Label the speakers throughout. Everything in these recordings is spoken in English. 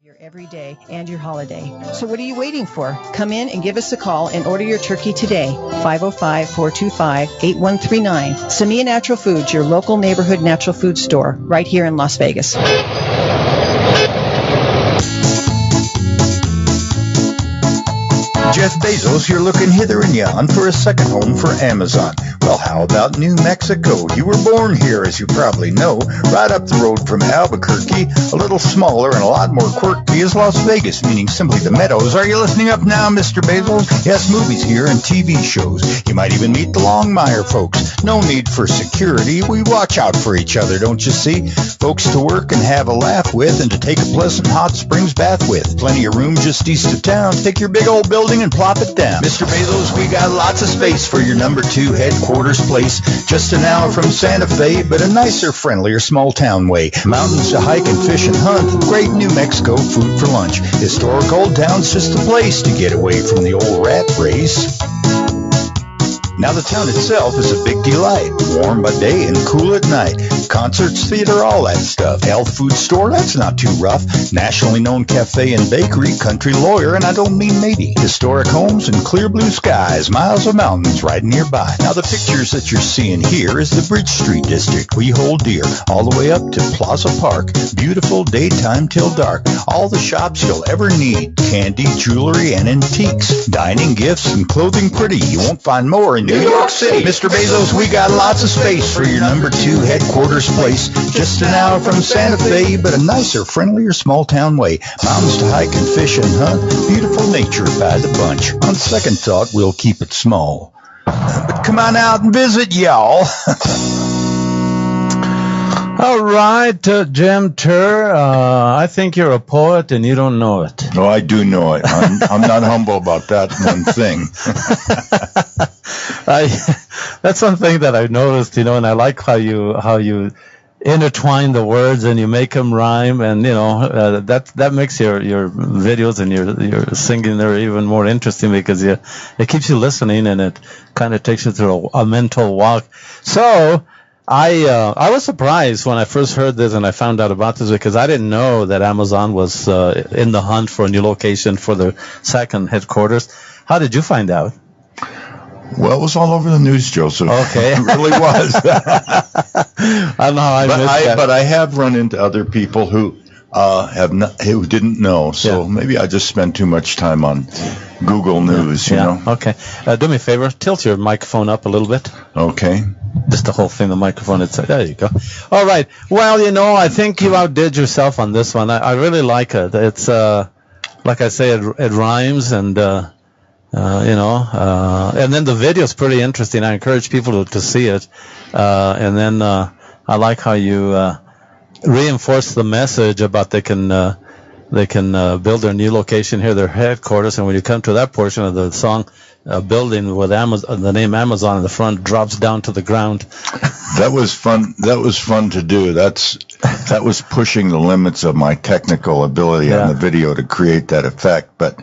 Speaker 1: Your everyday and your holiday. So what are you waiting for? Come in and give us a call and order your turkey today. 505-425-8139. Samia Natural Foods, your local neighborhood natural food store, right here in Las Vegas.
Speaker 2: Jeff Bezos, you're looking hither and yon for a second home for Amazon. Well, how about New Mexico? You were born here, as you probably know, right up the road from Albuquerque. A little smaller and a lot more quirky is Las Vegas, meaning simply the Meadows. Are you listening up now, Mr. Bezos? Yes, movies here and TV shows. You might even meet the Longmire folks. No need for security. We watch out for each other, don't you see? Folks to work and have a laugh with and to take a pleasant hot springs bath with. Plenty of room just east of town. Take your big old building and plop it down. Mr. Bezos, we got lots of space for your number 2 headquarters place. Just an hour from Santa Fe, but a nicer, friendlier, small town way. Mountains to hike and fish and hunt. Great New Mexico food for lunch. Historic old town's just a place to get away from the old rat race. Now the town itself is a big delight. Warm by day and cool at night. Concerts, theater, all that stuff. Health food store, that's not too rough. Nationally known cafe and bakery, country lawyer, and I don't mean maybe. Historic homes and clear blue skies. Miles of mountains right nearby. Now the pictures that you're seeing here is the Bridge Street district we hold dear. All the way up to Plaza Park. Beautiful daytime till dark. All the shops you'll ever need. Candy, jewelry, and antiques. Dining, gifts, and clothing pretty. You won't find more in New York City. Mr. Bezos, we got lots of space for your number 2 headquarters place. Just an hour from Santa Fe, but a nicer, friendlier, small town way. Mountains to hike and fish and hunt. Beautiful nature by the bunch. On second thought, we'll keep it small. But come on out and visit, y'all.
Speaker 3: All right, Jim Terr, I think you're a poet and you don't know it.
Speaker 2: No, I do know it. I'm not humble about that one thing.
Speaker 3: That's one thing that I've noticed, and I like how you intertwine the words and you make them rhyme, and that makes your videos and your singing there even more interesting because it keeps you listening and it kind of takes you through a mental walk. So I was surprised when I first heard this and I found out about this because I didn't know that Amazon was in the hunt for a new location for their second headquarters. How did you find out?
Speaker 2: Well, it was all over the news, Joseph.
Speaker 3: Okay.
Speaker 2: It really was.
Speaker 3: I know I missed that.
Speaker 2: But I have run into other people who who didn't know. So maybe I just spend too much time on Google News, you know.
Speaker 3: Okay. Do me a favor. Tilt your microphone up a little bit.
Speaker 2: Okay.
Speaker 3: Just the whole thing, the microphone. There you go. All right. Well, I think you outdid yourself on this one. I really like it. It's, like I say, it rhymes and, and then the video is pretty interesting. I encourage people to see it. And then I like how you reinforce the message about they can build their new location here, their headquarters. And when you come to that portion of the song, building with the name Amazon in the front drops down to the ground.
Speaker 2: That was fun. That was fun to do. That was pushing the limits of my technical ability on the video to create that effect. But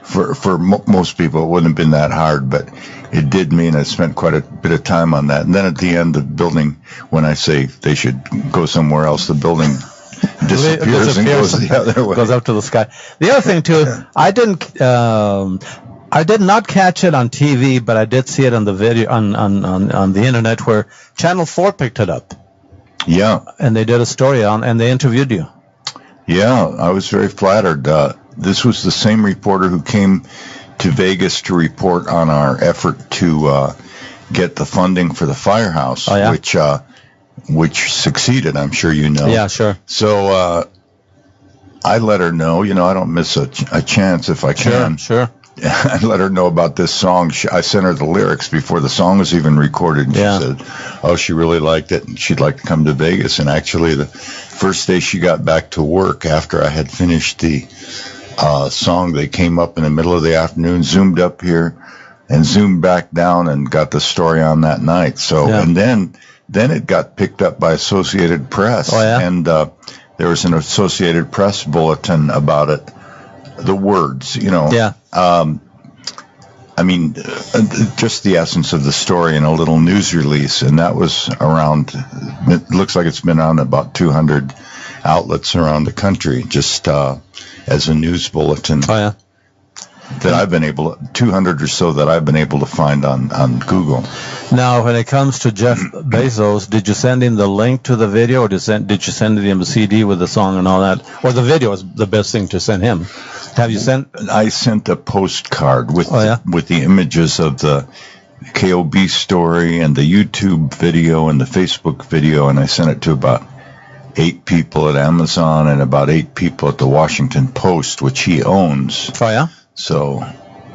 Speaker 2: for most people, it wouldn't have been that hard. But it did mean I spent quite a bit of time on that. And then at the end, the building, when I say they should go somewhere else, the building disappears and goes the other way.
Speaker 3: Goes up to the sky. The other thing too, I did not catch it on TV, but I did see it on the video on the internet where Channel 4 picked it up.
Speaker 2: Yeah.
Speaker 3: And they did a story and they interviewed you.
Speaker 2: Yeah, I was very flattered. This was the same reporter who came to Vegas to report on our effort to get the funding for the firehouse, which succeeded, I'm sure you know.
Speaker 3: Yeah, sure.
Speaker 2: So I let her know, I don't miss a chance if I can.
Speaker 3: Sure.
Speaker 2: I let her know about this song. I sent her the lyrics before the song was even recorded. And she said, she really liked it, and she'd like to come to Vegas. And actually, the first day she got back to work after I had finished the song, they came up in the middle of the afternoon, zoomed up here, and zoomed back down and got the story on that night. So, and then it got picked up by Associated Press. Oh, yeah? And there was an Associated Press bulletin about it. The words, I mean, just the essence of the story in a little news release, and that was around, it looks like it's been on about 200 outlets around the country, just as a news bulletin.
Speaker 3: Oh, yeah.
Speaker 2: That I've been able, 200 or so that I've been able to find on Google.
Speaker 3: Now, when it comes to Jeff Bezos, did you send him the link to the video, or did you send him a CD with the song and all that? Or the video is the best thing to send him. Have you sent?
Speaker 2: I sent a postcard with
Speaker 3: Oh, yeah?
Speaker 2: with the images of the KOB story and the YouTube video and the Facebook video, and I sent it to about 8 people at Amazon and about 8 people at the Washington Post, which he owns.
Speaker 3: Oh, yeah?
Speaker 2: So,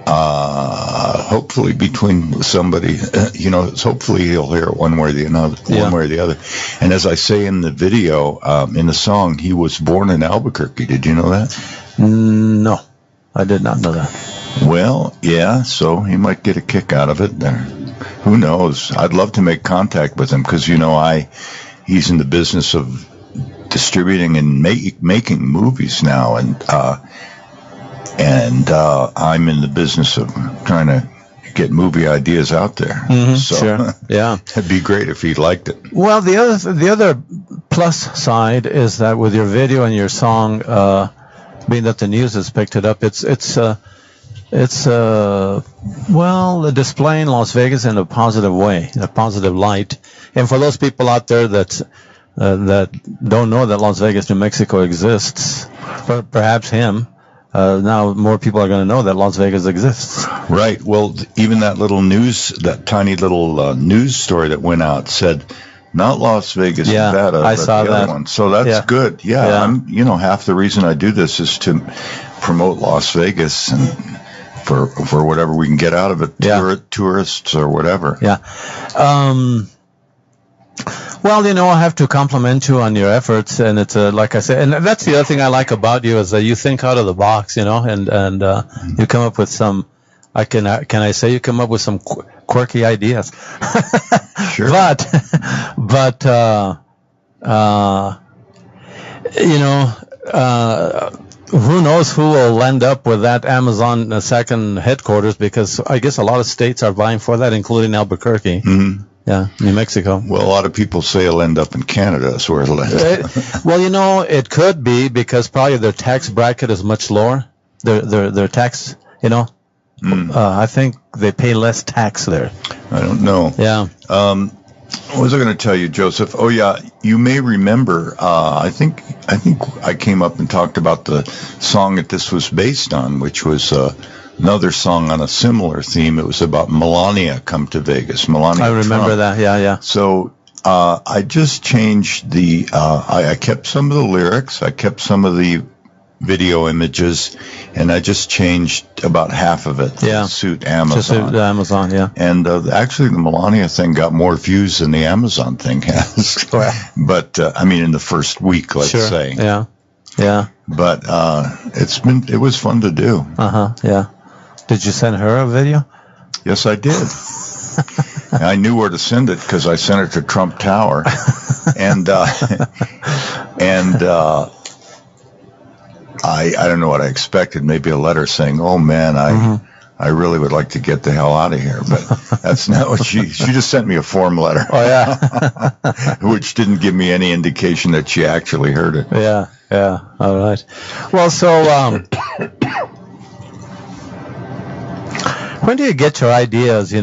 Speaker 2: hopefully between somebody, hopefully he'll hear it one way or the other. And as I say in the video, in the song, he was born in Albuquerque. Did you know that?
Speaker 3: No, I did not know that.
Speaker 2: Well, yeah, so he might get a kick out of it there. Who knows? I'd love to make contact with him because, he's in the business of distributing and making movies now, and I'm in the business of trying to get movie ideas out there.
Speaker 3: Mm-hmm,
Speaker 2: so
Speaker 3: sure. Yeah,
Speaker 2: it'd be great if he liked it.
Speaker 3: Well, the other plus side is that with your video and your song, being that the news has picked it up, it's displaying Las Vegas in a positive way, in a positive light. And for those people out there that don't know that Las Vegas, New Mexico exists, or perhaps him. Now more people are going to know that Las Vegas exists.
Speaker 2: Right. Well, even that tiny little news story that went out said, not Las Vegas, Nevada,
Speaker 3: I
Speaker 2: but
Speaker 3: saw
Speaker 2: the
Speaker 3: that.
Speaker 2: other one. So that's good. Yeah. I'm, half the reason I do this is to promote Las Vegas and for whatever we can get out of it, tourists or whatever.
Speaker 3: Yeah. Well, I have to compliment you on your efforts, and it's like I said, and that's the other thing I like about you is that you think out of the box, and you come up with some. Can I say you come up with some quirky ideas?
Speaker 2: Sure.
Speaker 3: But who knows who will end up with that Amazon second headquarters? Because I guess a lot of states are vying for that, including Albuquerque. Mm-hmm. Yeah, New Mexico.
Speaker 2: Well, a lot of people say it'll end up in Canada. That's where it'll end up.
Speaker 3: Well, it could be because probably their tax bracket is much lower. Their tax, I think they pay less tax there.
Speaker 2: I don't know.
Speaker 3: Yeah.
Speaker 2: What was I going to tell you, Joseph? Oh, yeah. You may remember, I think I came up and talked about the song that this was based on, which was another song on a similar theme. It was about Melania come to Vegas. Melania
Speaker 3: I remember
Speaker 2: Trump.
Speaker 3: that. Yeah.
Speaker 2: So I just changed I kept some of the lyrics. I kept some of the video images, and I just changed about half of it to suit Amazon.
Speaker 3: To suit Amazon, yeah.
Speaker 2: And actually, the Melania thing got more views than the Amazon thing has. But in the first week, let's say.
Speaker 3: Yeah.
Speaker 2: But it was fun to do.
Speaker 3: Yeah. Did you send her a video?
Speaker 2: Yes, I did. I knew where to send it because I sent it to Trump Tower, and I don't know what I expected. Maybe a letter saying, "Oh man, I really would like to get the hell out of here." But that's not what she just sent me a form letter.
Speaker 3: Oh yeah,
Speaker 2: which didn't give me any indication that she actually heard it.
Speaker 3: Yeah. All right. Well, so when do you get your ideas?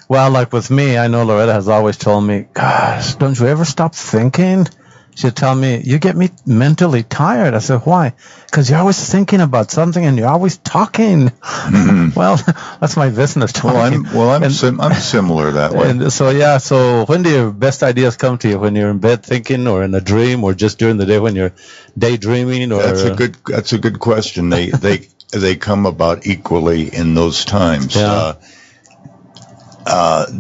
Speaker 3: Well, like with me, I know Loretta has always told me, "Gosh, don't you ever stop thinking?" She'd tell me, "You get me mentally tired." I said, "Why?" "Because you're always thinking about something and you're always talking." Mm-hmm. Well, that's my business, talking.
Speaker 2: I'm similar that way.
Speaker 3: And so when do your best ideas come to you? When you're in bed thinking, or in a dream, or just during the day when you're daydreaming? Or
Speaker 2: That's a good question. They come about equally in those times.
Speaker 3: Yeah.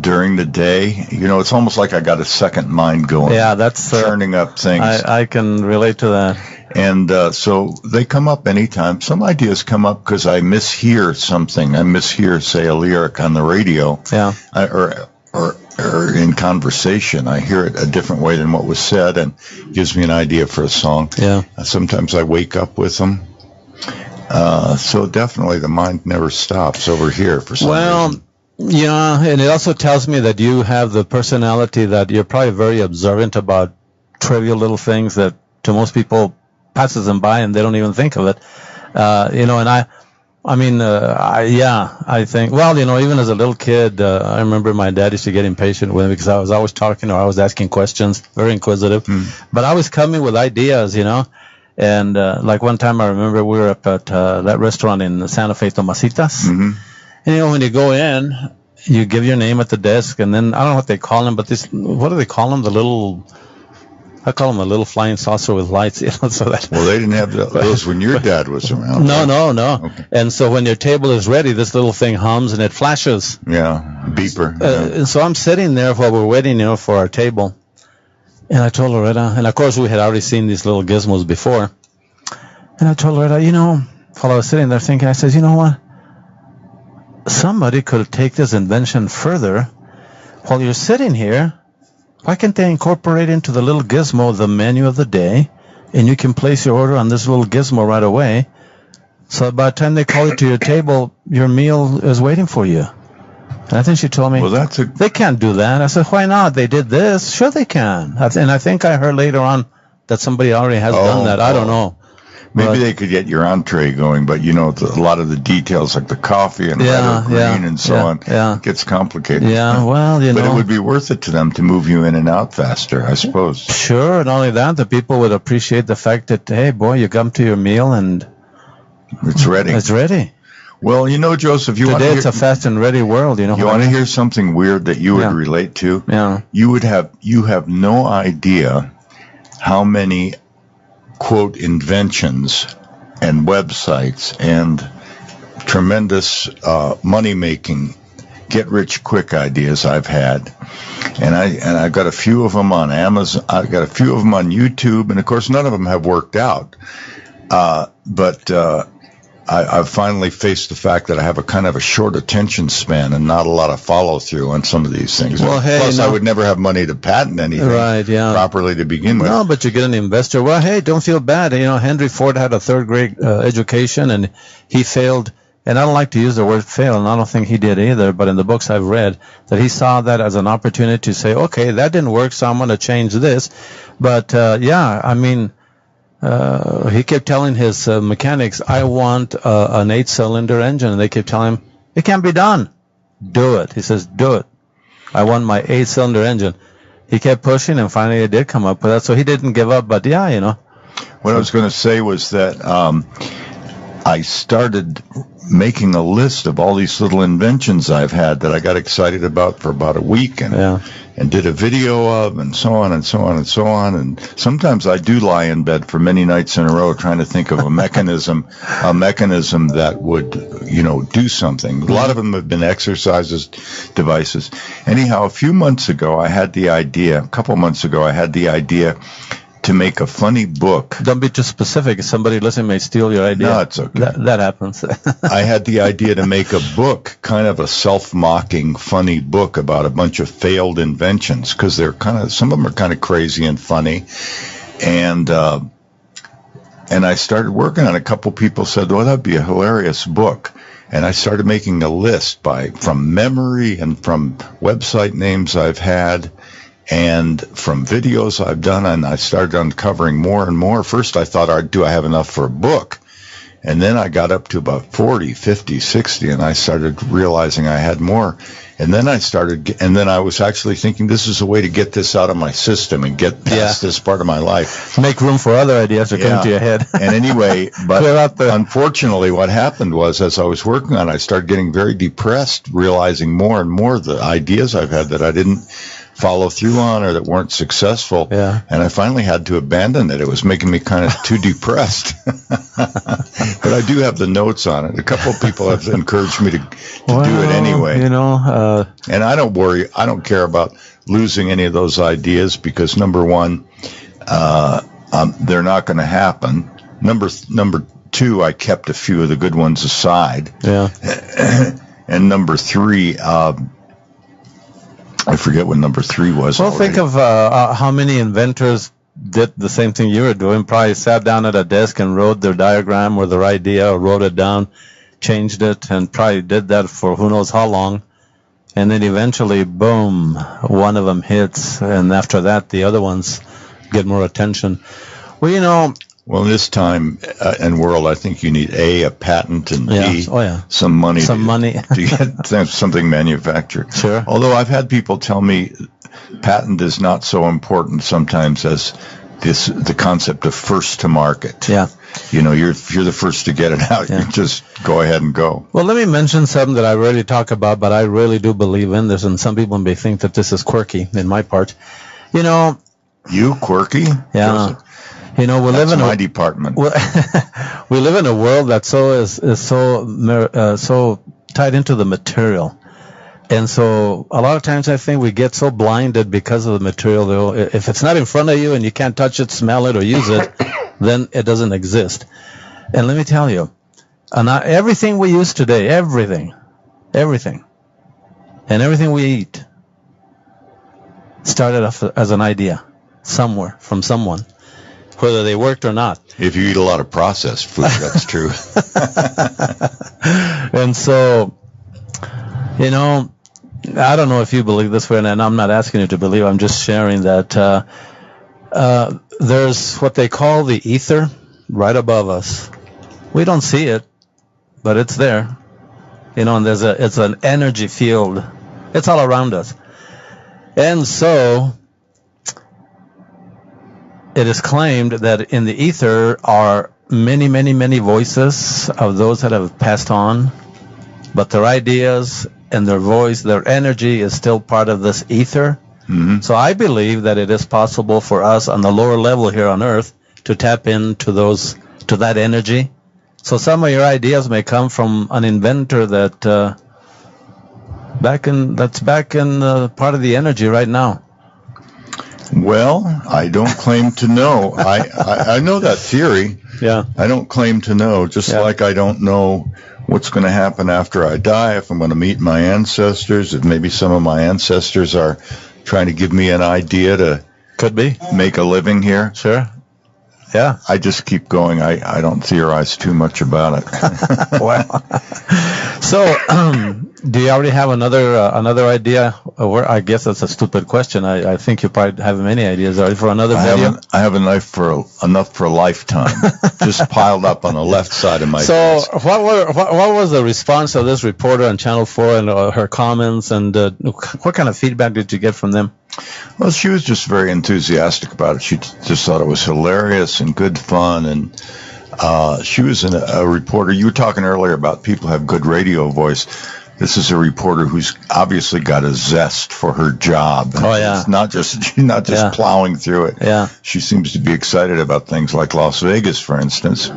Speaker 2: During the day, it's almost like I got a second mind going.
Speaker 3: Yeah, that's
Speaker 2: turning up things.
Speaker 3: I can relate to that.
Speaker 2: And so they come up anytime. Some ideas come up because I mishear something. I mishear, say, a lyric on the radio.
Speaker 3: Yeah.
Speaker 2: Or in conversation. I hear it a different way than what was said, and gives me an idea for a song.
Speaker 3: Yeah.
Speaker 2: Sometimes I wake up with them. So definitely the mind never stops over here for some reason.
Speaker 3: Yeah, and it also tells me that you have the personality that you're probably very observant about trivial little things that to most people passes them by and they don't even think of it. And I think, well, even as a little kid, I remember my dad used to get impatient with me because I was always talking or I was asking questions, very inquisitive. But I was coming with ideas, And like one time I remember we were up at that restaurant in Santa Fe, Tomasitas. And, when you go in, you give your name at the desk, and then I don't know what they call them, but what do they call them? I call them a little flying saucer with lights. So that.
Speaker 2: Well, they didn't have those when your dad was around.
Speaker 3: No. Okay. And so when your table is ready, this little thing hums and it flashes.
Speaker 2: Yeah, beeper.
Speaker 3: And so I'm sitting there while we're waiting, for our table. And I told Loretta, and of course we had already seen these little gizmos before. And I told Loretta, while I was sitting there thinking, I says, you know what? Somebody could take this invention further. While you're sitting here, why can't they incorporate into the little gizmo the menu of the day, and you can place your order on this little gizmo right away, so by the time they call you to your table, your meal is waiting for you. And I think she told me,
Speaker 2: well,
Speaker 3: they can't do that. I said, why not? They did this. Sure they can. And I think I heard later on that somebody already has done that. I don't know.
Speaker 2: Maybe they could get your entree going, but a lot of the details like the coffee and red or green and so on gets complicated.
Speaker 3: Yeah, well,
Speaker 2: But it would be worth it to them to move you in and out faster, I suppose.
Speaker 3: Sure, and not only that, the people would appreciate the fact that, hey, boy, you come to your meal and
Speaker 2: it's ready.
Speaker 3: It's ready.
Speaker 2: Well, Joseph,
Speaker 3: today it's a fast and ready world. You
Speaker 2: want to hear something weird that you would relate to?
Speaker 3: Yeah.
Speaker 2: You have no idea how many quote inventions and websites and tremendous money-making, get-rich-quick ideas I've had, and I've got a few of them on Amazon. I've got a few of them on YouTube, and of course none of them have worked out. But I've finally faced the fact that I have a kind of a short attention span and not a lot of follow-through on some of these things.
Speaker 3: Well,
Speaker 2: Plus, I would never have money to patent anything properly to begin with.
Speaker 3: No, but you get an investor. Well, hey, don't feel bad. Henry Ford had a third-grade education, and he failed. And I don't like to use the word fail, and I don't think he did either, but in the books I've read, that he saw that as an opportunity to say, okay, that didn't work, so I'm going to change this. But, he kept telling his mechanics, I want an 8-cylinder engine. And they kept telling him, it can't be done. Do it. He says, do it. I want my 8-cylinder engine. He kept pushing, and finally it did come up with that. So he didn't give up. But,
Speaker 2: What I was going to say was that I started making a list of all these little inventions I've had that I got excited about for about a week and did a video of, and so on and so on and so on. And sometimes I do lie in bed for many nights in a row trying to think of a mechanism that would, do something. A lot of them have been exercises, devices. Anyhow, a couple months ago, I had the idea to make a funny book.
Speaker 3: Don't be too specific. Somebody listening may steal your idea.
Speaker 2: No, it's okay.
Speaker 3: That happens.
Speaker 2: I had the idea to make a book, kind of a self-mocking, funny book about a bunch of failed inventions, because some of them are kind of crazy and funny. And I started working on it. A couple people said, well, that'd be a hilarious book. And I started making a list from memory and from website names I've had, and from videos I've done, and I started uncovering more and more. First, I thought, do I have enough for a book? And then I got up to about 40, 50, 60, and I started realizing I had more. And then I was actually thinking, this is a way to get this out of my system and get past this part of my life.
Speaker 3: Make room for other ideas to come to your head.
Speaker 2: And anyway, but unfortunately what happened was, as I was working on it, I started getting very depressed, realizing more and more the ideas I've had that I didn't follow through on or that weren't successful.
Speaker 3: Yeah.
Speaker 2: And I finally had to abandon it. It was making me kind of too depressed. But I do have the notes on it. A couple of people have encouraged me to do it anyway.
Speaker 3: And
Speaker 2: I don't worry. I don't care about losing any of those ideas because, number one, they're not going to happen. Number two, I kept a few of the good ones aside.
Speaker 3: Yeah.
Speaker 2: And number three, I forget what number 3 was.
Speaker 3: Well, think of how many inventors did the same thing you were doing. Probably sat down at a desk and wrote their diagram or their idea, or wrote it down, changed it, and probably did that for who knows how long. And then eventually, boom, one of them hits, and after that, the other ones get more attention. Well,
Speaker 2: Well, this time and world, I think you need A, a patent, and B, some money to get something manufactured.
Speaker 3: Sure.
Speaker 2: Although I've had people tell me patent is not so important sometimes as the concept of first to market.
Speaker 3: Yeah.
Speaker 2: If you're the first to get it out, you just go ahead and go.
Speaker 3: Well, let me mention something that I rarely talk about, but I really do believe in this, and some people may think that this is quirky in my part.
Speaker 2: You quirky?
Speaker 3: Yeah.
Speaker 2: Joseph?
Speaker 3: We live in
Speaker 2: my department.
Speaker 3: We live in a world that so tied into the material, and so a lot of times I think we get so blinded because of the material. Though, if it's not in front of you and you can't touch it, smell it, or use it, then it doesn't exist. And let me tell you, everything we use today, everything, and everything we eat started off as an idea somewhere from someone. Whether they worked or not.
Speaker 2: If you eat a lot of processed food, that's true.
Speaker 3: And so, I don't know if you believe this way, and I'm not asking you to believe. I'm just sharing that there's what they call the ether right above us. We don't see it, but it's there. And it's an energy field. It's all around us. And so it is claimed that in the ether are many, many, many voices of those that have passed on, but their ideas and their voice, their energy is still part of this ether. Mm-hmm. So I believe that it is possible for us on the lower level here on Earth to tap into that energy. So some of your ideas may come from an inventor that's back in part of the energy right now.
Speaker 2: Well, I don't claim to know. I know that theory.
Speaker 3: Yeah.
Speaker 2: I don't claim to know, just like I don't know what's going to happen after I die, if I'm going to meet my ancestors, if maybe some of my ancestors are trying to give me an idea to make a living here.
Speaker 3: Sure. Yeah.
Speaker 2: I just keep going. I don't theorize too much about it.
Speaker 3: Wow. So, do you already have another idea? I guess that's a stupid question. I think you probably have many ideas already for another video.
Speaker 2: I have enough for a lifetime, just piled up on the left side of my desk.
Speaker 3: So, what was the response of this reporter on Channel 4 and her comments, and what kind of feedback did you get from them?
Speaker 2: Well, she was just very enthusiastic about it. She just thought it was hilarious and good fun, and she was a reporter. You were talking earlier about people who have good radio voice. This is a reporter who's obviously got a zest for her job.
Speaker 3: Oh yeah,
Speaker 2: she's not just plowing through it.
Speaker 3: Yeah,
Speaker 2: she seems to be excited about things like Las Vegas, for instance,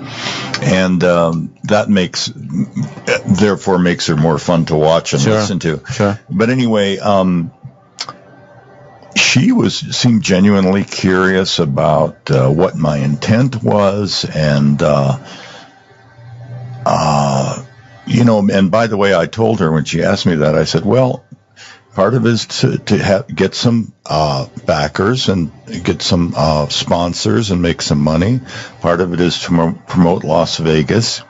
Speaker 2: and that therefore makes her more fun to watch and listen to.
Speaker 3: Sure.
Speaker 2: But anyway, she seemed genuinely curious about what my intent was, and and by the way, I told her when she asked me that, I said, well, part of it is to get some backers and get some sponsors and make some money. Part of it is to promote Las Vegas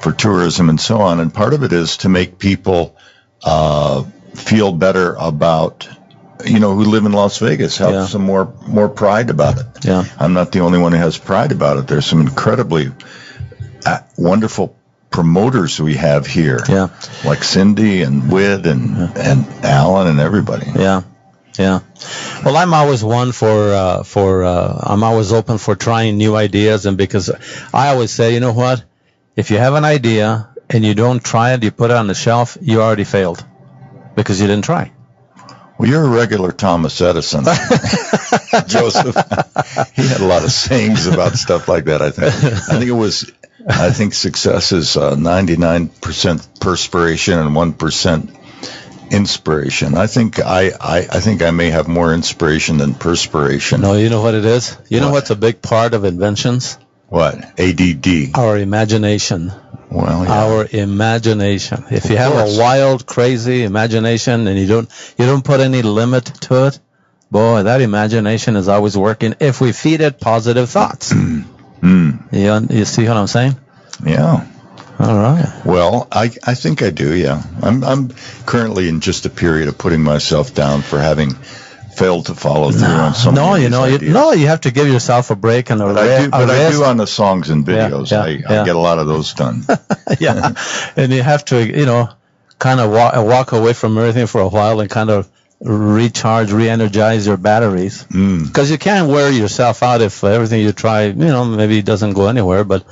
Speaker 2: for tourism and so on, and part of it is to make people feel better about who live in Las Vegas, have some more pride about it.
Speaker 3: Yeah.
Speaker 2: I'm not the only one who has pride about it. There's some incredibly wonderful promoters we have here, like Cindy and Whit and Alan and everybody.
Speaker 3: Yeah. Well, I'm always I'm always open for trying new ideas, and because I always say, you know what, if you have an idea and you don't try it, you put it on the shelf, you already failed because you didn't try.
Speaker 2: Well, you're a regular Thomas Edison, Joseph. He had a lot of sayings about stuff like that, I think. I think success is 99% perspiration and 1% inspiration. I think I may have more inspiration than perspiration.
Speaker 3: No, you know what it is? You know what's a big part of inventions?
Speaker 2: What? ADD.
Speaker 3: Our imagination.
Speaker 2: Well, yeah.
Speaker 3: Our imagination. If you have a wild, crazy imagination and you don't put any limit to it, boy, that imagination is always working if we feed it positive thoughts. You see what I'm saying?
Speaker 2: Yeah.
Speaker 3: All right.
Speaker 2: Well, I think I do, yeah. I'm currently in just a period of putting myself down for having failed to follow through on some of these ideas.
Speaker 3: You have to give yourself a break and
Speaker 2: I do on the songs and videos. I get a lot of those done.
Speaker 3: Yeah, and you have to, kind of walk away from everything for a while and kind of recharge, re-energize your batteries. Because you can't wear yourself out if everything you try, maybe it doesn't go anywhere. But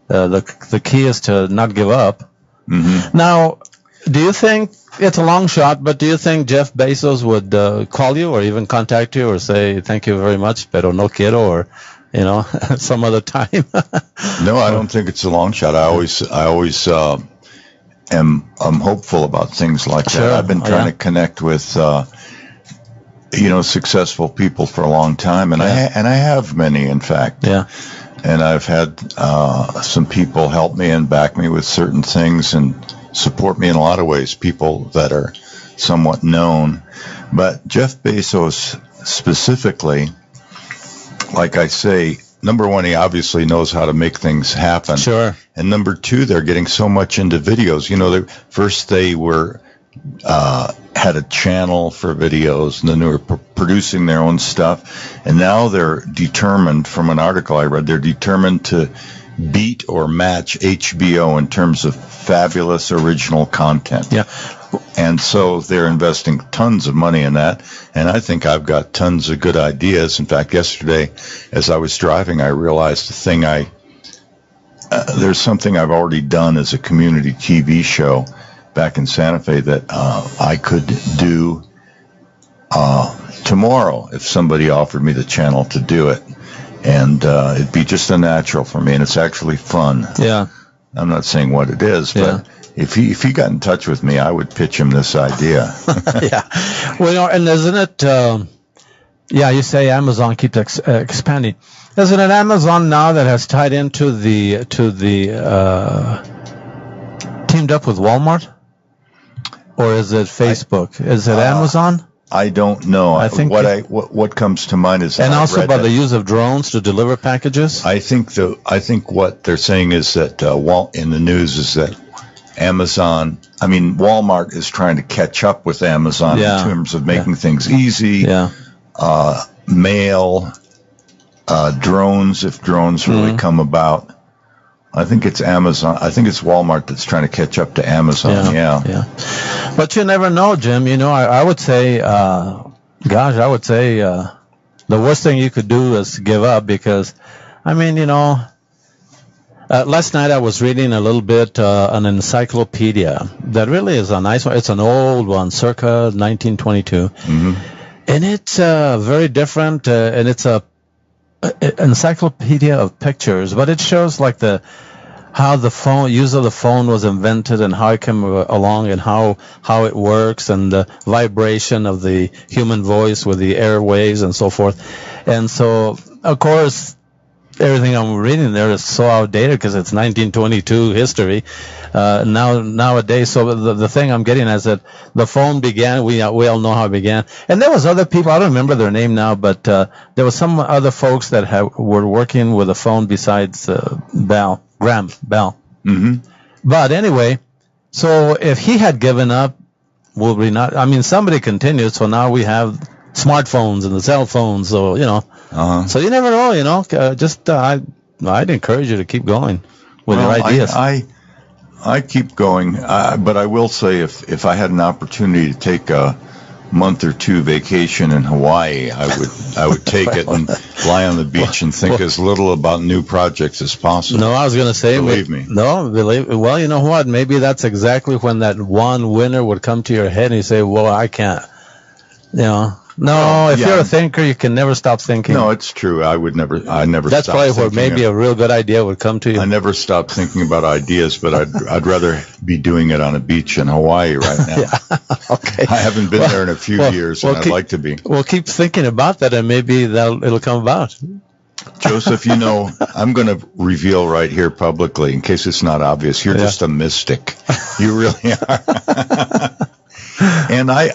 Speaker 3: the key is to not give up. Mm-hmm. Now, do you think, it's a long shot, but do you think Jeff Bezos would call you or even contact you or say, thank you very much, pero no quiero, or, some other time?
Speaker 2: No, I don't think it's a long shot. I always am hopeful about things like that. I've been trying to connect with, successful people for a long time, and I have many, in fact. Yeah. And I've had some people help me and back me with certain things and support me in a lot of ways, people that are somewhat known. But Jeff Bezos specifically, like I say, number one, he obviously knows how to make things happen. Sure. And number two, they're getting so much into videos. First they were had a channel for videos, and then they were producing their own stuff. And now they're determined, from an article I read, they're determined to beat or match HBO in terms of fabulous original content. Yeah. And so they're investing tons of money in that, and I think I've got tons of good ideas. In fact, yesterday, as I was driving, I realized there's something I've already done as a community TV show back in Santa Fe that I could do tomorrow if somebody offered me the channel to do it. And it'd be just a natural for me, and it's actually fun. Yeah. I'm not saying what it is, but if he got in touch with me, I would pitch him this idea.
Speaker 3: Yeah. Well, and isn't it, you say Amazon keeps expanding. Isn't it Amazon now that has tied into the teamed up with Walmart? Or is it Facebook? Is it Amazon?
Speaker 2: I don't know. I think what comes to mind is,
Speaker 3: and also by the use of drones to deliver packages.
Speaker 2: I think what they're saying is that in the news is that Walmart is trying to catch up with Amazon in terms of making things easy. Yeah. Mail, drones, if drones really come about. I think it's Amazon. I think it's Walmart that's trying to catch up to Amazon. Yeah.
Speaker 3: But you never know, Jim. I would say, the worst thing you could do is give up, because, last night I was reading a little bit an encyclopedia that really is a nice one. It's an old one, circa 1922, and it's very different, and it's a encyclopedia of pictures, but it shows how the use of the phone was invented and how it came along and how it works, and the vibration of the human voice with the airwaves and so forth. And so, of course, everything I'm reading there is so outdated because it's 1922 history nowadays. So the thing I'm getting is that the phone began. We all know how it began, and there was other people. I don't remember their name now, but there was some other folks that were working with a phone besides Graham Bell. Mm-hmm. But anyway, so if he had given up, will we not? Somebody continued. So now we have smartphones and the cell phones. So So you never know. I'd encourage you to keep going with your ideas.
Speaker 2: I keep going, but I will say if I had an opportunity to take a month or two vacation in Hawaii, I would take it and lie on the beach and think as little about new projects as possible.
Speaker 3: No, I was going to say,
Speaker 2: believe me.
Speaker 3: No, well, you know what? Maybe that's exactly when that one winner would come to your head and you say, well, I can't, No, if you're a thinker, you can never stop thinking.
Speaker 2: No, it's true. I never
Speaker 3: That's
Speaker 2: stop
Speaker 3: probably where maybe a real good idea would come to you.
Speaker 2: I never stop thinking about ideas, but I'd rather be doing it on a beach in Hawaii right now.
Speaker 3: Okay.
Speaker 2: I haven't been there in a few years, and I'd like to be.
Speaker 3: Well, keep thinking about that, and maybe it'll come about.
Speaker 2: Joseph, I'm going to reveal right here publicly, in case it's not obvious, you're just a mystic. You really are. And I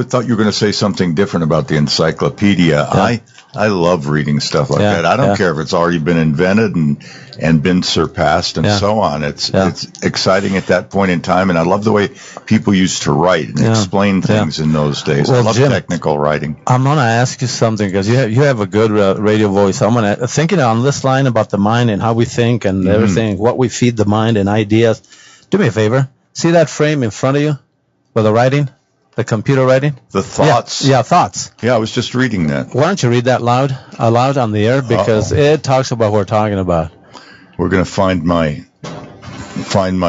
Speaker 2: thought you were going to say something different about the encyclopedia. Yeah. I love reading stuff like that. I don't care if it's already been invented and been surpassed and so on. It's exciting at that point in time, and I love the way people used to write and explain things in those days.
Speaker 3: Well,
Speaker 2: I love
Speaker 3: Jim,
Speaker 2: technical writing.
Speaker 3: I'm going to ask you something because you have a good radio voice. I'm going to thinking on this line about the mind and how we think and everything, what we feed the mind and ideas. Do me a favor. See that frame in front of you with the writing? The computer writing?
Speaker 2: The thoughts.
Speaker 3: Yeah, thoughts.
Speaker 2: Yeah, I was just reading that.
Speaker 3: Why don't you read that aloud on the air? Because it talks about what we're talking about.
Speaker 2: We're going to find my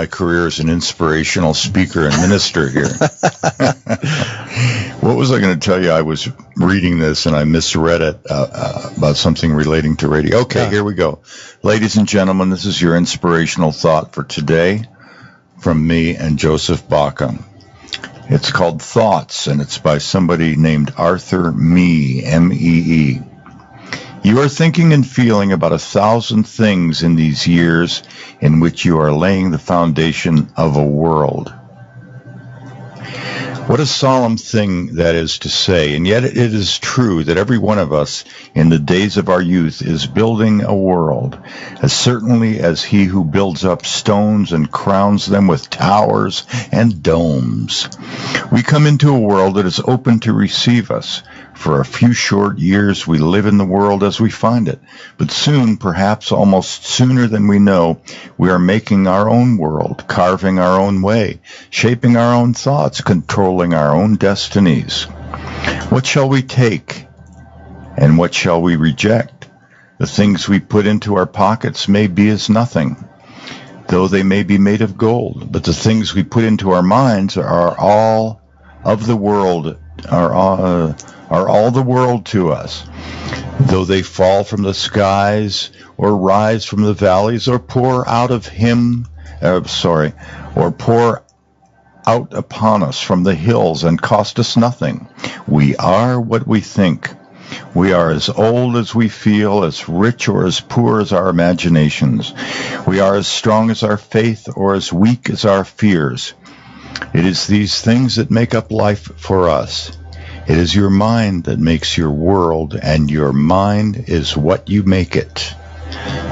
Speaker 2: career as an inspirational speaker and minister here. What was I going to tell you? I was reading this and I misread it about something relating to radio. Okay, here we go. Ladies and gentlemen, this is your inspirational thought for today from me and Joseph Baca. It's called Thoughts, and it's by somebody named Arthur Mee, M-E-E. You are thinking and feeling about 1,000 things in these years in which you are laying the foundation of a world. What a solemn thing that is to say, and yet it is true that every one of us in the days of our youth is building a world, as certainly as he who builds up stones and crowns them with towers and domes. We come into a world that is open to receive us. For a few short years we live in the world as we find it, but soon, perhaps almost sooner than we know, we are making our own world, carving our own way, shaping our own thoughts, controlling our own destinies. What shall we take, and what shall we reject? The things we put into our pockets may be as nothing, though they may be made of gold, but the things we put into our minds are all of the world, are all the world to us, though they fall from the skies or rise from the valleys or pour out upon us from the hills and cost us nothing. We are what we think. We are as old as we feel, as rich or as poor as our imaginations. We are as strong as our faith or as weak as our fears. It is these things that make up life for us. It is your mind that makes your world, and your mind is what you make it.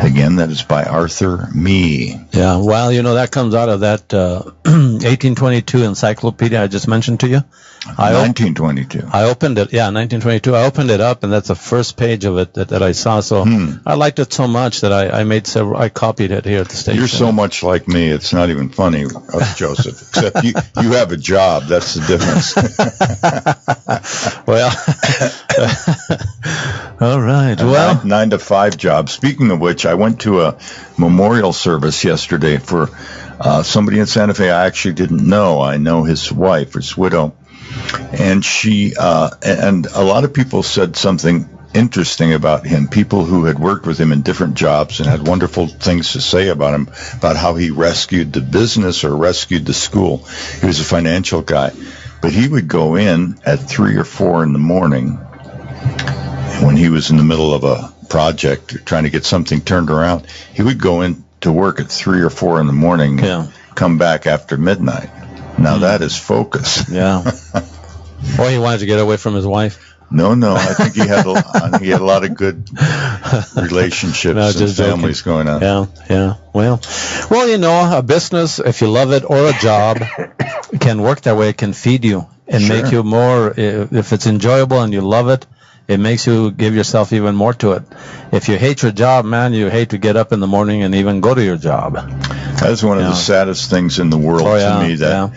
Speaker 2: Again, that is by Arthur Mee.
Speaker 3: Yeah, well, that comes out of that 1822 encyclopedia I just mentioned to you.
Speaker 2: 1922.
Speaker 3: I opened it, 1922. I opened it up, and that's the first page of it that I saw. So I liked it so much that I copied it here at the station.
Speaker 2: You're so much like me, it's not even funny, Joseph. Except you have a job. That's the difference.
Speaker 3: Well, all right. Well,
Speaker 2: 9 to 5 job. Speaking of which, I went to a memorial service yesterday for somebody in Santa Fe I actually didn't know. I know his wife, his widow. And she, and a lot of people said something interesting about him, people who had worked with him in different jobs and had wonderful things to say about him, about how he rescued the business or rescued the school. He was a financial guy. But he would go in at 3 or 4 in the morning when he was in the middle of a project trying to get something turned around. He would go in to work at 3 or 4 in the morning and come back after midnight. Now that is focus.
Speaker 3: Yeah. Or he wanted to get away from his wife.
Speaker 2: No. I think he had a lot of good relationships and families going on.
Speaker 3: Yeah. Well, a business, if you love it, or a job, can work that way. It can feed you and make you more. If it's enjoyable and you love it, it makes you give yourself even more to it. If you hate your job, man, you hate to get up in the morning and even go to your job.
Speaker 2: That is one of the saddest things in the world to me, that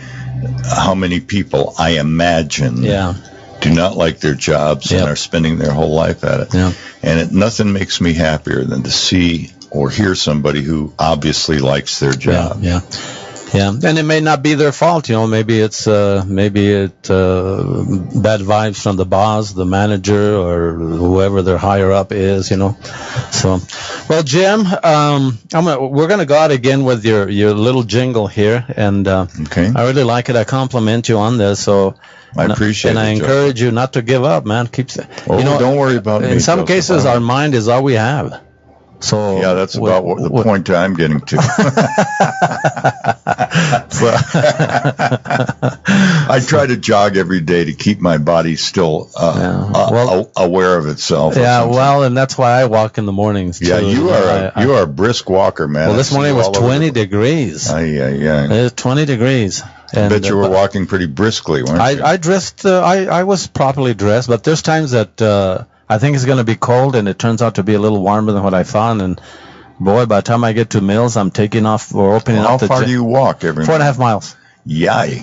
Speaker 2: how many people, I imagine, do not like their jobs and are spending their whole life at it. Yeah. And nothing makes me happier than to see or hear somebody who obviously likes their job.
Speaker 3: Yeah. And it may not be their fault, maybe it's bad vibes from the boss, the manager, or whoever their higher up is, So, well, Jim, we're going to go out again with your little jingle here, and I really like it. I compliment you on this, so
Speaker 2: I appreciate it.
Speaker 3: And I encourage you not to give up, man.
Speaker 2: Don't worry about me.
Speaker 3: In some cases, our mind is all we have. So
Speaker 2: that's about the point I'm getting to. I try to jog every day to keep my body still aware of itself.
Speaker 3: Yeah, well, and that's why I walk in the mornings, too.
Speaker 2: Yeah, you are a brisk walker, man.
Speaker 3: Well, this morning was 20 degrees.
Speaker 2: Yeah.
Speaker 3: It's 20 degrees.
Speaker 2: I bet you were walking pretty briskly, weren't you?
Speaker 3: I dressed, I was properly dressed, but there's times that I think it's going to be cold, and it turns out to be a little warmer than what I thought, and boy, by the time I get to Mills, I'm taking off or opening up the...
Speaker 2: How far do you walk every morning?
Speaker 3: 4.5 miles.
Speaker 2: Yay. Yeah.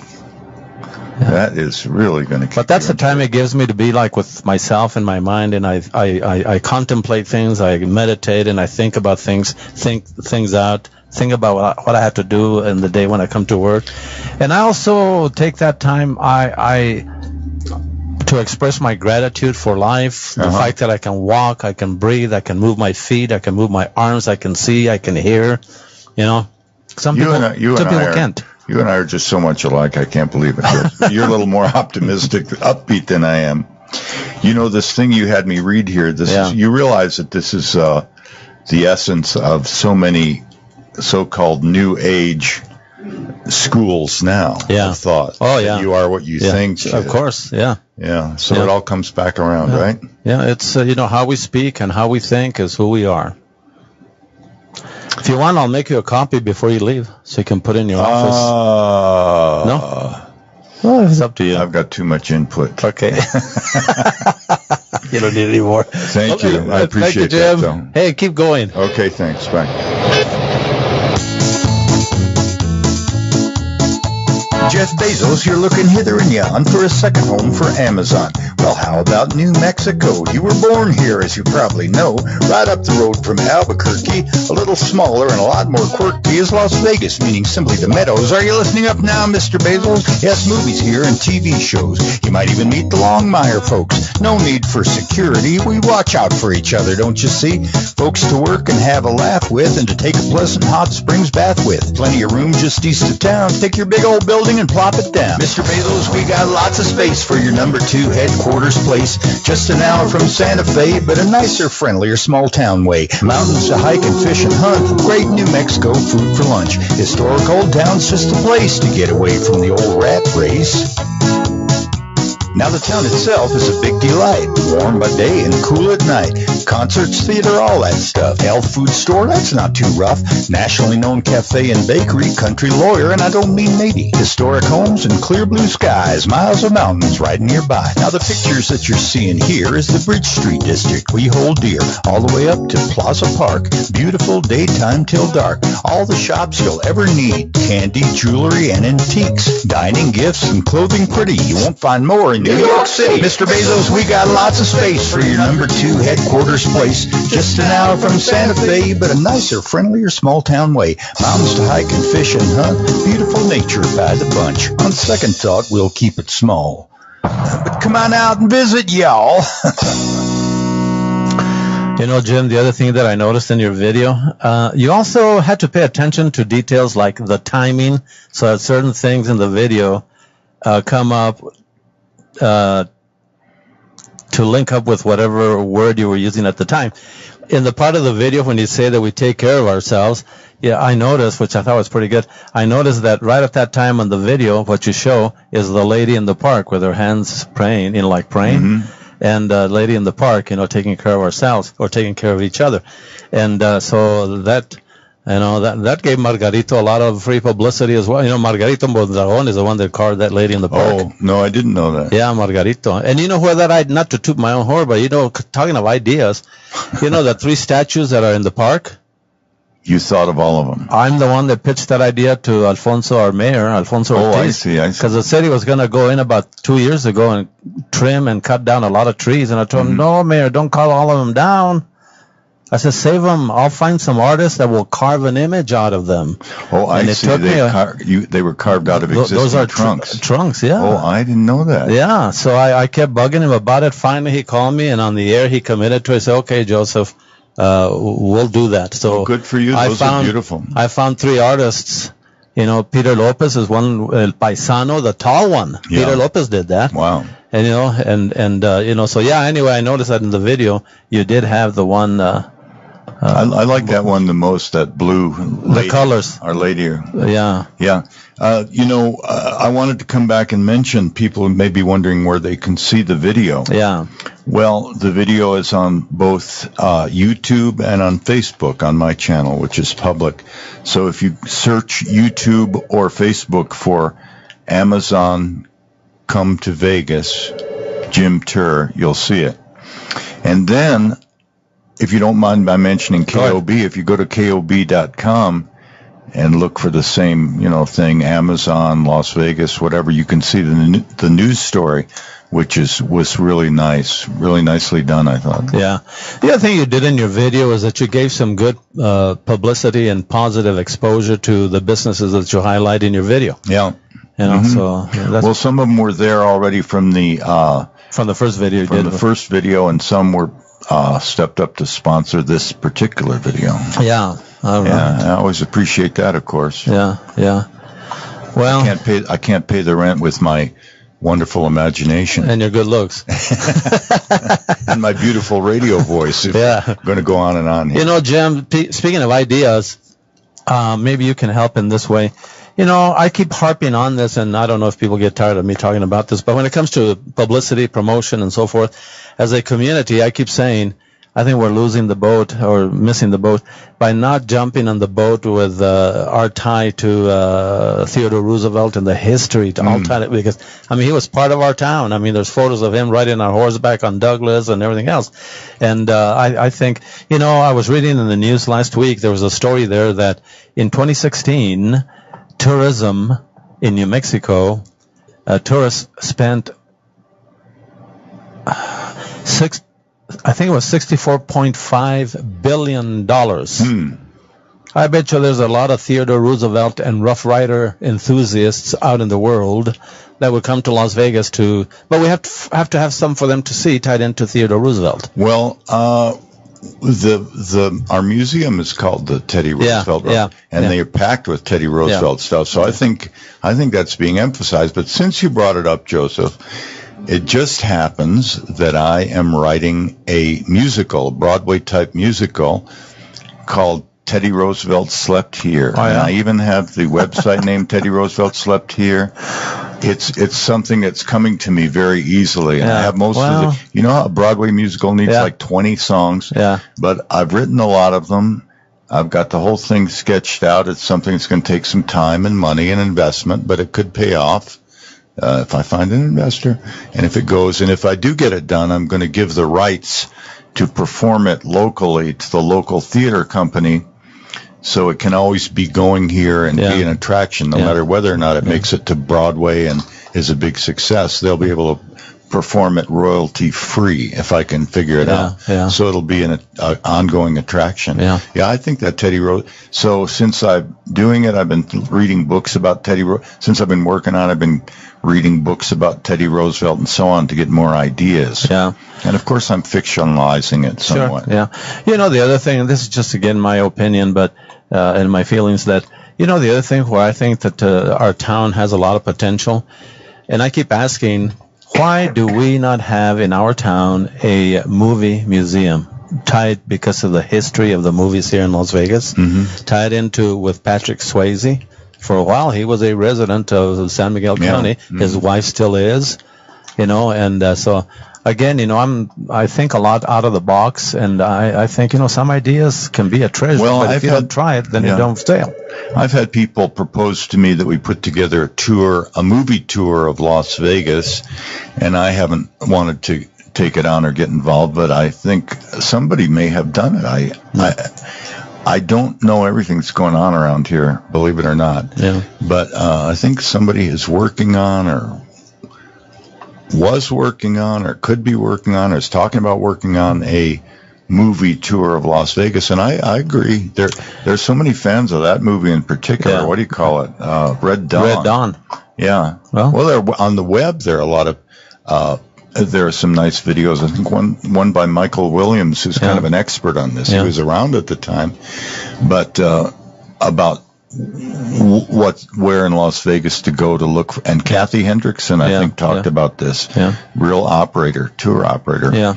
Speaker 2: That is really going to kick.
Speaker 3: But that's the time it gives me to be like with myself and my mind, and I contemplate things, I meditate, and I think about things, think things out, think about what I have to do in the day when I come to work. And I also take that time to express my gratitude for life, the fact that I can walk, I can breathe, I can move my feet, I can move my arms, I can see, I can hear. You know, some people can't.
Speaker 2: You and I are just so much alike, I can't believe it. You're a little more optimistic, upbeat than I am. You know, this thing you had me read here, you realize that this is the essence of so many so-called New Age schools now of thought.
Speaker 3: Oh, yeah.
Speaker 2: You are what you think.
Speaker 3: Of course, yeah.
Speaker 2: Yeah, so it all comes back around, right?
Speaker 3: Yeah, it's, how we speak and how we think is who we are. If you want, I'll make you a copy before you leave, so you can put it in your office. No? Well, it's up to you.
Speaker 2: I've got too much input.
Speaker 3: Okay. You don't need any more.
Speaker 2: Thank you. I appreciate that, though.
Speaker 3: Hey, keep going.
Speaker 2: Okay, thanks. Bye. Jeff Bezos, you're looking hither and yon for a second home for Amazon. Well, how about New Mexico? You were born here, as you probably know, right up the road from Albuquerque. A little smaller and a lot more quirky is Las Vegas, meaning simply the Meadows. Are you listening up now, Mr. Bezos? Yes, movies here and TV shows. You might even meet the Longmire folks. No need for security. We watch out for each other, don't you see? Folks to work and have a laugh with and to take a pleasant hot springs bath with. Plenty of room just east of town. Take your big old building and plop it down. Mr. Bezos, we got lots of space for your number 2 headquarters place. Just an hour from Santa Fe, but a nicer, friendlier, small town way. Mountains to hike and fish and hunt. Great New Mexico food for lunch. Historic old town's just a place to get away from the old rat race. Now the town itself is a big delight, warm by day and cool at night. Concerts, theater, all that stuff. Health food store, that's not too rough. Nationally known cafe and bakery, country lawyer, and I don't mean maybe. Historic homes and clear blue skies, miles of mountains right nearby. Now the pictures that you're seeing here is the Bridge Street district we hold dear, all the way up to Plaza Park. Beautiful daytime till dark. All the shops you'll ever need. Candy, jewelry, and antiques. Dining, gifts, and clothing pretty. You won't find more in New York City. Mr. Bezos, we got lots of space for your number 2 headquarters place. Just an hour from Santa Fe, but a nicer, friendlier, small town way. Mountains to hike and fish and hunt. Beautiful nature by the bunch. On second thought, we'll keep it small. But come on out and visit, y'all.
Speaker 3: You know, Jim, the other thing that I noticed in your video, you also had to pay attention to details like the timing, so that certain things in the video come up to link up with whatever word you were using at the time. In the part of the video when you say that we take care of ourselves, I noticed, which I thought was pretty good, I noticed that right at that time on the video, what you show is the lady in the park with her hands praying, praying, and lady in the park, taking care of ourselves or taking care of each other. And so that... that gave Margarito a lot of free publicity as well. Margarito Mondragon is the one that carved that lady in the park.
Speaker 2: Oh, no, I didn't know that.
Speaker 3: Yeah, Margarito. And where not to toot my own horn, but talking of ideas, the 3 statues that are in the park?
Speaker 2: You thought of all of them.
Speaker 3: I'm the one that pitched that idea to Alfonso, our mayor, Alfonso Ortiz.
Speaker 2: Oh, I see.
Speaker 3: Because the city was going to go in about 2 years ago and trim and cut down a lot of trees. And I told him, no, mayor, don't cut all of them down. I said, save them. I'll find some artists that will carve an image out of them.
Speaker 2: Oh, I see. They were carved out of existing
Speaker 3: those are
Speaker 2: trunks.
Speaker 3: Trunks, yeah.
Speaker 2: Oh, I didn't know that.
Speaker 3: Yeah, so I kept bugging him about it. Finally, he called me, and on the air, he committed to it. I said, okay, Joseph, we'll do that. So
Speaker 2: good for you. Those are beautiful.
Speaker 3: I found 3 artists. Peter Lopez is one, El Paisano, the tall one. Yeah. Peter Lopez did that.
Speaker 2: Wow.
Speaker 3: And so yeah, anyway, I noticed that in the video, you did have the one...
Speaker 2: I like that one the most, that blue lady,
Speaker 3: the colors.
Speaker 2: Our Lady.
Speaker 3: Yeah.
Speaker 2: Yeah. I wanted to come back and mention, people may be wondering where they can see the video.
Speaker 3: Yeah.
Speaker 2: Well, the video is on both YouTube and on Facebook on my channel, which is public. So if you search YouTube or Facebook for Amazon Come to Vegas, Jim Terr, you'll see it. And then, if you don't mind my mentioning KOB, if you go to KOB.com and look for the same, thing, Amazon, Las Vegas, whatever, you can see the news story, which was really nice, really nicely done, I thought.
Speaker 3: Yeah. The other thing you did in your video is that you gave some good publicity and positive exposure to the businesses that you highlight in your video.
Speaker 2: Yeah.
Speaker 3: So
Speaker 2: well, some of them were there already from the
Speaker 3: first video you did.
Speaker 2: From the first video, and some were stepped up to sponsor this particular video.
Speaker 3: Yeah.
Speaker 2: Yeah, I always appreciate that, of course.
Speaker 3: Yeah. Well,
Speaker 2: I can't pay the rent with my wonderful imagination
Speaker 3: and your good looks
Speaker 2: and my beautiful radio voice. I'm going to go on and on here.
Speaker 3: Jim, speaking of ideas, maybe you can help in this way. I keep harping on this, and I don't know if people get tired of me talking about this, but when it comes to publicity, promotion, and so forth, as a community, I keep saying, I think we're losing the boat or missing the boat by not jumping on the boat with our tie to Theodore Roosevelt and the history to all time, because, he was part of our town. There's photos of him riding on horseback on Douglas and everything else. And I think, I was reading in the news last week, there was a story there that in 2016, tourism in New Mexico, tourists spent $64.5 billion. I bet you there's a lot of Theodore Roosevelt and Rough Rider enthusiasts out in the world that would come to Las Vegas but we have to have some for them to see tied into Theodore Roosevelt.
Speaker 2: Well, our museum is called the Teddy Roosevelt, and they are packed with Teddy Roosevelt stuff. So I think that's being emphasized. But since you brought it up, Joseph, it just happens that I am writing a musical, a Broadway-type musical, called Teddy Roosevelt Slept Here. And I even have the website named Teddy Roosevelt Slept Here. It's something that's coming to me very easily. And I have most of the, how a Broadway musical needs like 20 songs. Yeah. But I've written a lot of them. I've got the whole thing sketched out. It's something that's going to take some time and money and investment, but it could pay off. If I find an investor, and if I do get it done, I'm going to give the rights to perform it locally to the local theater company, so it can always be going here and be an attraction, no matter whether or not it makes it to Broadway and is a big success. They'll be able to perform it royalty free if I can figure it out. Yeah. So it'll be an ongoing attraction. Yeah, I think that Teddy Roosevelt. So since I'm doing it, I've been reading books about Teddy Roosevelt. Since I've been working on it, I've been reading books about Teddy Roosevelt and so on to get more ideas. Yeah. And of course, I'm fictionalizing it somewhat.
Speaker 3: Sure. Yeah. The other thing, and this is just again my opinion, but and my feelings, that the other thing where I think that our town has a lot of potential, and I keep asking, why do we not have in our town a movie museum tied, because of the history of the movies here in Las Vegas, tied into with Patrick Swayze? For a while, he was a resident of San Miguel County. His wife still is, and so again, I think a lot out of the box, and I think, some ideas can be a treasure, but if you don't try it, then you don't fail.
Speaker 2: I've had people propose to me that we put together a movie tour of Las Vegas, and I haven't wanted to take it on or get involved, but I think somebody may have done it. I don't know everything that's going on around here, believe it or not. Yeah. But I think somebody is working on, or was working on, or could be working on, or is talking about working on a movie tour of Las Vegas. And I agree. There's so many fans of that movie in particular. Yeah. What do you call it? Red Dawn.
Speaker 3: Red Dawn.
Speaker 2: Yeah. Well, on the web, there are a lot of there are some nice videos. I think one by Michael Williams, who's kind of an expert on this. He was around at the time, but about where in Las Vegas to go to look for, and Kathy Hendrickson, I think, talked about this. Yeah. Real tour operator. Yeah.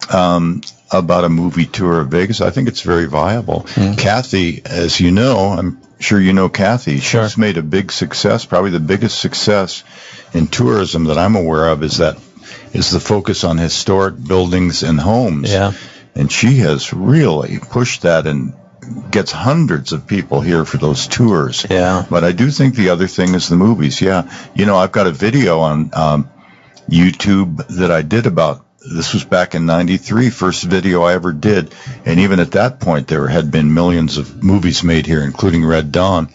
Speaker 2: about a movie tour of Vegas. I think it's very viable. Kathy, as you know, I'm sure you know Kathy.
Speaker 3: Sure.
Speaker 2: She's made a big success, probably the biggest success in tourism that I'm aware of is the focus on historic buildings and homes.
Speaker 3: Yeah.
Speaker 2: And she has really pushed that and gets hundreds of people here for those tours.
Speaker 3: Yeah.
Speaker 2: But I do think the other thing is the movies. Yeah. You know, I've got a video on YouTube that I did about, this was back in 93, first video I ever did. And even at that point, there had been millions of movies made here, including Red Dawn.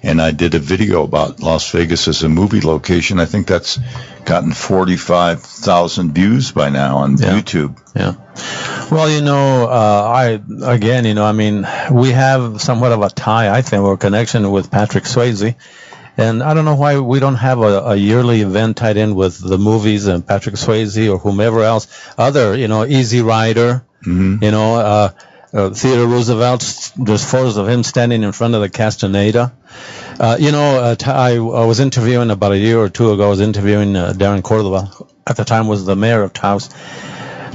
Speaker 2: And I did a video about Las Vegas as a movie location. I think that's gotten 45,000 views by now on YouTube.
Speaker 3: Yeah. Well, you know, we have somewhat of a tie, I think, or connection with Patrick Swayze. And I don't know why we don't have a yearly event tied in with the movies and Patrick Swayze or whomever else. Other, you know, Easy Rider, you know, Theodore Roosevelt, there's photos of him standing in front of the Castaneda. I was interviewing about a year or two ago, I was interviewing Darren Cordova, at the time was the mayor of Taos.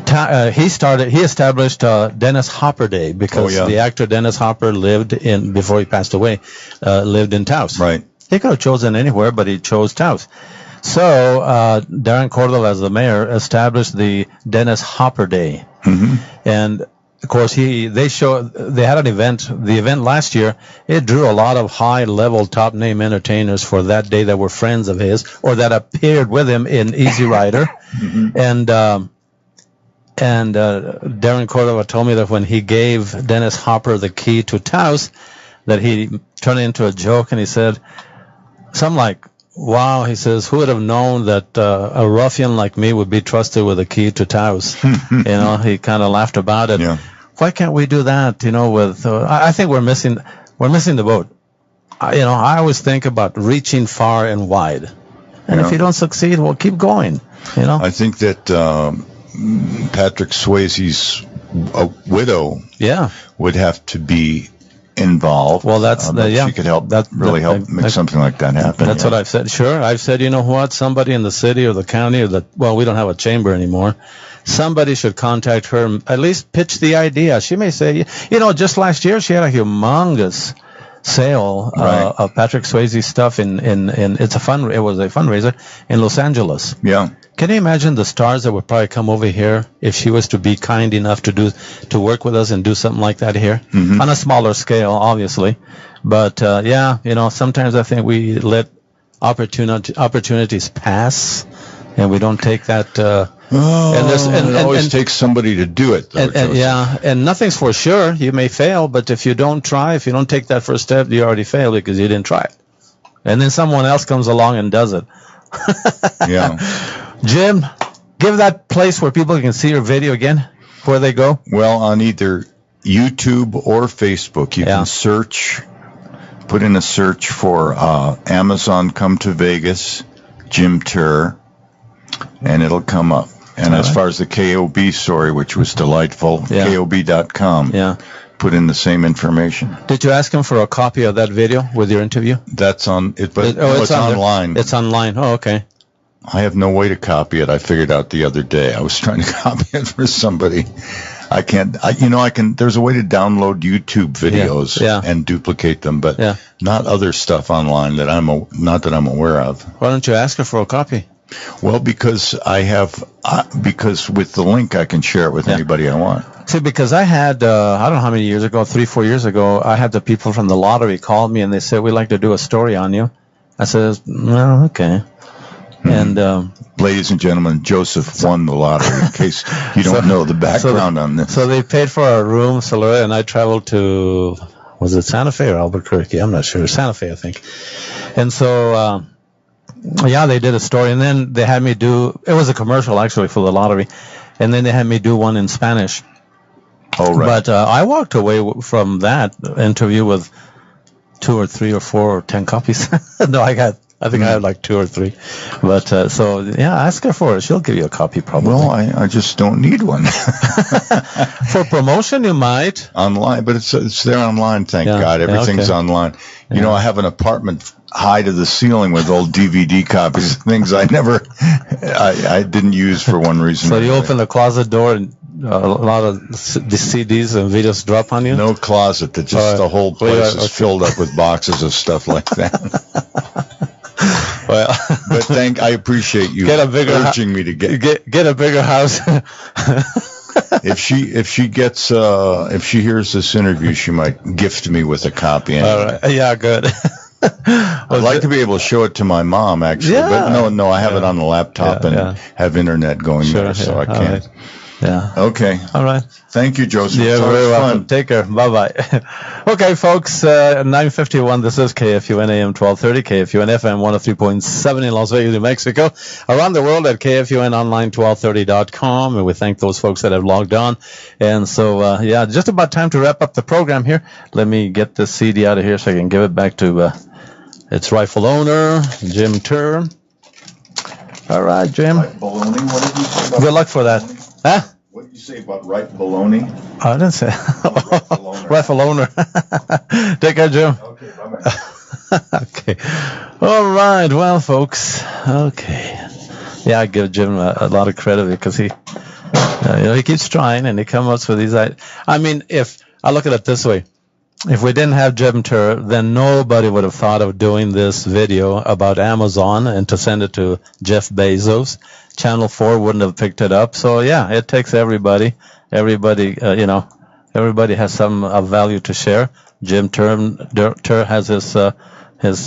Speaker 3: He established Dennis Hopper Day because the actor Dennis Hopper before he passed away, lived in Taos.
Speaker 2: Right.
Speaker 3: He could have chosen anywhere, but he chose Taos. So Darren Cordova, as the mayor, established the Dennis Hopper Day. And of course, they had an event. The event last year, it drew a lot of high-level, top-name entertainers for that day that were friends of his or that appeared with him in Easy Rider. And Darren Cordova told me that when he gave Dennis Hopper the key to Taos, that he turned it into a joke, and he said something like, "Wow," he says, "who would have known that a ruffian like me would be trusted with a key to Taos?" You know, he kind of laughed about it.
Speaker 2: Yeah.
Speaker 3: Why can't we do that? You know, I think we're missing the boat. I always think about reaching far and wide, and if you don't succeed, well, keep going. You know,
Speaker 2: I think that Patrick Swayze's widow, would have to be involved.
Speaker 3: Well,
Speaker 2: she could help make something like that happen.
Speaker 3: That's what I've said. Sure, I've said, you know what? Somebody in the city or the county or we don't have a chamber anymore. Somebody should contact her and at least pitch the idea. She may say, you know, just last year she had a humongous sale of Patrick Swayze stuff it was a fundraiser in Los Angeles.
Speaker 2: Yeah.
Speaker 3: Can you imagine the stars that would probably come over here if she was to be kind enough to work with us and do something like that here on a smaller scale, obviously. But sometimes I think we let opportunities pass, and we don't take that.
Speaker 2: It always takes somebody to do it, though.
Speaker 3: And nothing's for sure. You may fail, but if you don't try, if you don't take that first step, you already failed because you didn't try it. And then someone else comes along and does it.
Speaker 2: Yeah.
Speaker 3: Jim, give that place where people can see your video again, where they go.
Speaker 2: Well, on either YouTube or Facebook, you can put in a search for Amazon Come to Vegas, Jim Terr, and it'll come up. And as far as the KOB story, which was delightful, KOB.com, put in the same information.
Speaker 3: Did you ask him for a copy of that video with your interview?
Speaker 2: That's on it, but it's online.
Speaker 3: It's online. Oh, okay.
Speaker 2: I have no way to copy it. I figured out the other day. I was trying to copy it for somebody. I can't. I can. There's a way to download YouTube videos and duplicate them, but not other stuff online that I'm aware of.
Speaker 3: Why don't you ask her for a copy?
Speaker 2: Well, because because with the link I can share it with anybody I want.
Speaker 3: See, because I had I don't know how many years ago, 3-4 years ago, I had the people from the lottery call me and they said, "We'd like to do a story on you." I said, "No, okay." And
Speaker 2: ladies and gentlemen, Joseph won the lottery, in case you don't know the background on this.
Speaker 3: So they paid for our room, Solera, and I traveled to, was it Santa Fe or Albuquerque? I'm not sure. Santa Fe, I think. And so, they did a story, and then they had me it was a commercial, actually, for the lottery, and then they had me do one in Spanish.
Speaker 2: Oh, right.
Speaker 3: But I walked away from that interview with 2 or 3 or 4 or 10 copies. No, I think I have like 2 or 3. But ask her for it. She'll give you a copy probably.
Speaker 2: Well, I just don't need one.
Speaker 3: For promotion, you might.
Speaker 2: Online, but it's there online, thank God. Everything's online. You know, I have an apartment high to the ceiling with old DVD copies of things I didn't use for one reason.
Speaker 3: So you open the closet door and lot of the CDs and videos drop on you?
Speaker 2: No closet. That just the whole place is filled up with boxes of stuff like that.
Speaker 3: Well,
Speaker 2: but I appreciate you urging me to
Speaker 3: get a bigger house.
Speaker 2: If she hears this interview, she might gift me with a copy. Anyway.
Speaker 3: All right. Yeah, good.
Speaker 2: I'd like to be able to show it to my mom, actually.
Speaker 3: Yeah.
Speaker 2: But no, I have it on the laptop and have internet going there, so I can't.
Speaker 3: Right. Yeah.
Speaker 2: Okay.
Speaker 3: All right.
Speaker 2: Thank you, Joseph.
Speaker 3: Yeah, very welcome.
Speaker 2: Fun.
Speaker 3: Take care. Bye-bye. Okay, folks, 9:51. This is KFUN AM 1230, KFUN FM 103.7 in Las Vegas, New Mexico. Around the world at KFUNonline1230.com. And we thank those folks that have logged on. And so, just about time to wrap up the program here. Let me get this CD out of here so I can give it back to its rightful owner, Jim Terr. All right, Jim.
Speaker 2: Right baloney? What did you say about
Speaker 3: good luck for that. Huh?
Speaker 2: What did you say about right baloney?
Speaker 3: I didn't say. Rifle owner. Take care, Jim.
Speaker 2: Okay, bye-bye.
Speaker 3: Okay. All right. Well, folks. Okay. Yeah, I give Jim a lot of credit because he keeps trying and he comes up with these. I mean, if I look at it this way, if we didn't have Jim Terr, then nobody would have thought of doing this video about Amazon and to send it to Jeff Bezos. Channel 4 wouldn't have picked it up. So, yeah, it takes everybody. Everybody has some value to share. Jim Terr has his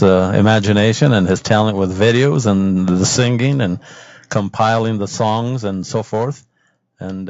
Speaker 3: imagination and his talent with videos and the singing and compiling the songs and so forth. And